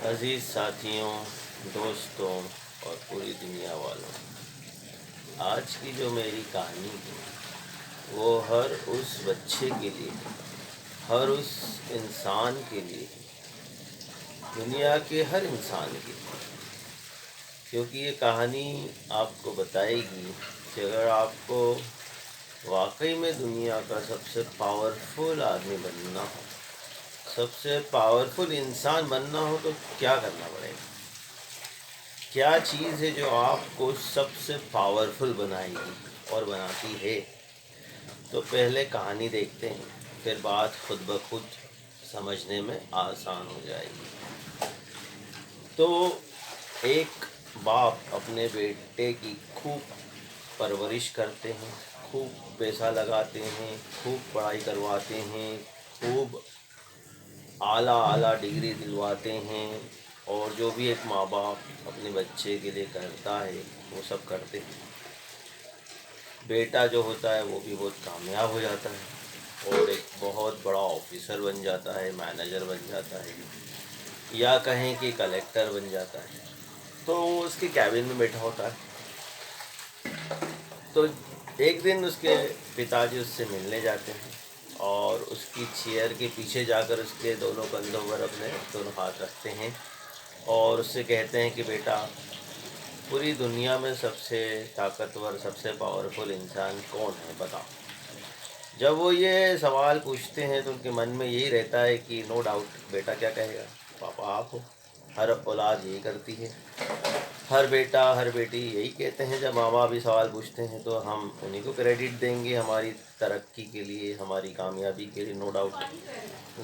عزیز ساتھیوں، دوستوں اور پوری دنیا والوں، آج کی جو میری کہانی ہے وہ ہر اس بچے کے لیے ہے، ہر اس انسان کے لیے ہے، دنیا کے ہر انسان کے لیے، کیونکہ یہ کہانی آپ کو بتائے گی کہ اگر آپ کو واقعی میں دنیا کا سب سے پاورفل آدمی بننا ہو، سب سے پاورفل انسان بننا ہو تو کیا کرنا پڑے گا؟ کیا چیز ہے جو آپ کو سب سے پاورفل بنائے گی اور بناتی ہے؟ تو پہلے کہانی دیکھتے ہیں، پھر بات خود بخود سمجھنے میں آسان ہو جائے گی۔ تو ایک باپ اپنے بیٹے کی خوب پرورش کرتے ہیں، خوب پیسہ لگاتے ہیں، خوب پڑھائی کرواتے ہیں، خوب اعلیٰ ڈگری دلواتے ہیں، اور جو بھی ایک ماں باپ اپنے بچے کے لیے کرتا ہے وہ سب کرتے ہیں۔ بیٹا جو ہوتا ہے وہ بھی بہت کامیاب ہو جاتا ہے اور ایک بہت بڑا آفیسر بن جاتا ہے، مینیجر بن جاتا ہے، یا کہیں کہ کلیکٹر بن جاتا ہے۔ تو وہ اس کے کیبن میں بیٹھا ہوتا ہے۔ تو ایک دن اس کے پتا جی اس سے ملنے جاتے ہیں اور اس کی چیئر کے پیچھے جا کر اس کے دونوں کندھوں پر اپنے دونوں ہاتھ رکھتے ہیں اور اس سے کہتے ہیں کہ بیٹا، پوری دنیا میں سب سے طاقتور، سب سے پاورفل انسان کون ہے، بتا۔ جب وہ یہ سوال پوچھتے ہیں تو ان کے من میں یہی رہتا ہے کہ نو ڈاؤٹ بیٹا کیا کہے گا، پاپا آپ ہو۔ ہر اولاد یہی کرتی ہے، ہر بیٹا ہر بیٹی یہی کہتے ہیں۔ جب ماں باپ یہ سوال پوچھتے ہیں تو ہم انہیں کو کریڈٹ دیں گے ہماری ترقی کے لیے، ہماری کامیابی کے لیے، نو ڈاؤٹ۔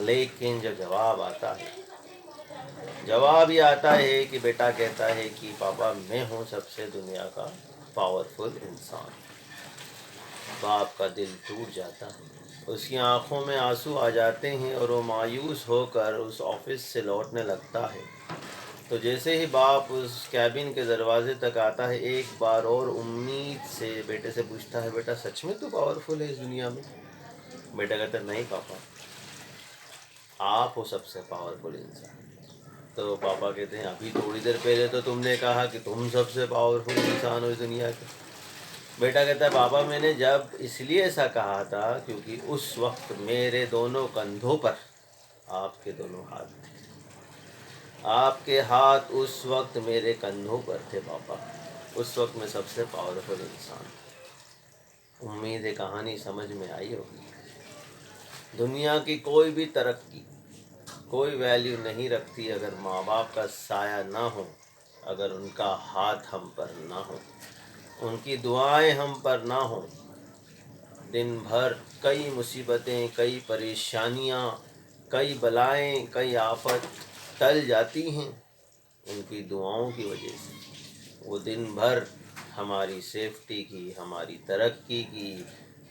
لیکن جب جواب آتا ہے، جواب یہ آتا ہے کہ بیٹا کہتا ہے کہ پاپا میں ہوں سب سے دنیا کا پاورفل انسان۔ باپ کا دل ٹوٹ جاتا ہے، اس کی آنکھوں میں آنسو آ جاتے ہیں اور وہ مایوس ہو کر اس آفس سے لوٹنے لگتا ہے۔ تو جیسے ہی باپ اس کیبن کے دروازے تک آتا ہے، ایک بار اور امید سے بیٹے سے پوچھتا ہے، بیٹا سچ میں تو پاورفل ہے اس دنیا میں؟ بیٹا کہتا ہے نہیں پاپا، آپ ہو سب سے پاورفل انسان۔ تو پاپا کہتے ہیں ابھی تھوڑی دیر پہلے تو تم نے کہا کہ تم سب سے پاورفل انسان ہو اس دنیا کے۔ بیٹا کہتا ہے پاپا میں نے جب اس لیے ایسا کہا تھا کیونکہ اس وقت میرے دونوں کندھوں پر آپ کے دونوں ہاتھ تھے، آپ کے ہاتھ اس وقت میرے کندھوں پر تھے پاپا، اس وقت میں سب سے پاورفل انسان تھا۔ امید ہے کہانی سمجھ میں آئی ہوگی۔ دنیا کی کوئی بھی ترقی، کوئی ویلیو نہیں رکھتی اگر ماں باپ کا سایہ نہ ہو، اگر ان کا ہاتھ ہم پر نہ ہو، ان کی دعائیں ہم پر نہ ہوں۔ دن بھر کئی مصیبتیں، کئی پریشانیاں، کئی بلائیں، کئی آفت ٹل جاتی ہیں ان کی دعاؤں کی وجہ سے۔ وہ دن بھر ہماری سیفٹی کی، ہماری ترقی کی،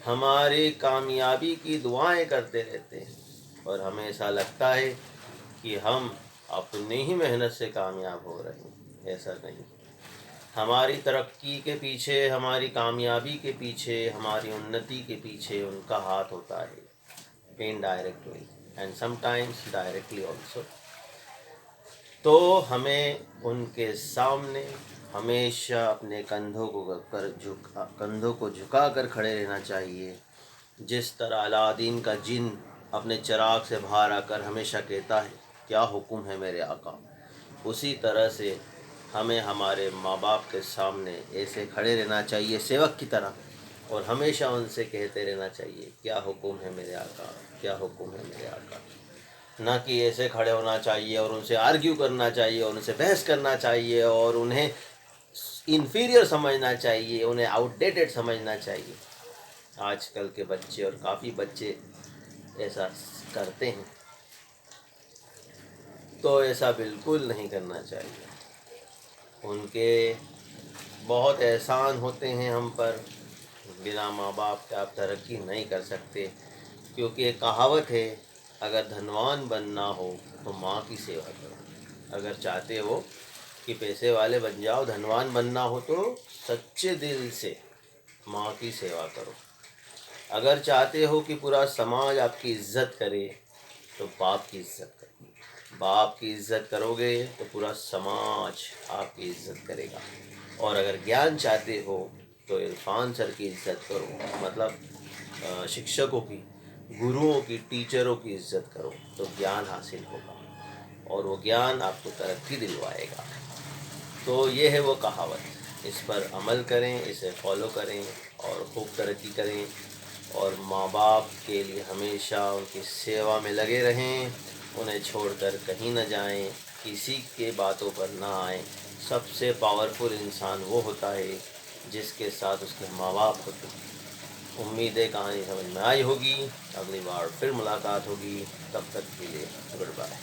ہماری کامیابی کی دعائیں کرتے رہتے ہیں، اور ہمیں ایسا لگتا ہے کہ ہم اپنی ہی محنت سے کامیاب ہو رہے ہیں۔ ایسا نہیں، ہماری ترقی کے پیچھے، ہماری کامیابی کے پیچھے، ہماری انتی کے پیچھے ان کا ہاتھ ہوتا ہے، indirectly and some times directly also. تو ہمیں ان کے سامنے ہمیشہ اپنے کندھوں کو جھکا کر کھڑے رہنا چاہیے۔ جس طرح الادین کا جن اپنے چراغ سے باہر آ کر ہمیشہ کہتا ہے کیا حکم ہے میرے آقا، اسی طرح سے ہمیں ہمارے ماں باپ کے سامنے ایسے کھڑے رہنا چاہیے سیوک کی طرح، اور ہمیشہ ان سے کہتے رہنا چاہیے کیا حکم ہے میرے آقا، کیا حکم ہے میرے آقا۔ نہ کہ ایسے کھڑے ہونا چاہیے اور ان سے آرگیو کرنا چاہیے اور ان سے بحث کرنا چاہیے اور انہیں انفیریئر سمجھنا چاہیے، انہیں آؤٹ ڈیٹڈ سمجھنا چاہیے۔ آج کل کے بچے اور کافی بچے ایسا کرتے ہیں، تو ایسا بالکل نہیں کرنا چاہیے۔ ان کے بہت احسان ہوتے ہیں ہم پر، بنا ماں باپ کے آپ ترقی نہیں کر سکتے، کیونکہ ایک کہاوت ہے اگر دھنوان بننا ہو تو ماں کی سیوا کرو۔ اگر چاہتے ہو کہ پیسے والے بن جاؤ، دھنوان بننا ہو تو سچے دل سے ماں کی سیوا کرو۔ اگر چاہتے ہو کہ پورا سماج آپ کی عزت کرے تو باپ کی عزت کرو۔ باپ کی عزت کرو گے تو پورا سماج آپ کی عزت کرے گا. اور اگر گیان چاہتے ہو تو عرفان سر کی عزت کرو، مطلب شکشکوں کی، گروؤں کی، ٹیچروں کی عزت کرو تو گیان حاصل ہوگا اور وہ گیان آپ کو ترقی دلوائے گا. تو یہ ہے وہ کہاوت، اس پر عمل کریں، اسے فالو کریں اور خوب ترقی کریں، اور ماں باپ کے لیے ہمیشہ ان کی سیوا میں لگے رہیں، انہیں چھوڑ کر کہیں نہ جائیں، کسی کے باتوں پر نہ آئیں. سب سے پاورفل انسان وہ ہوتا ہے جس کے ساتھ اس کے ماں باپ ہوتے ہیں. امید ہے کہانی سمجھ میں آئی ہوگی، اگلی بار پھر ملاقات ہوگی، تب تک کے لیے گڈ بائے.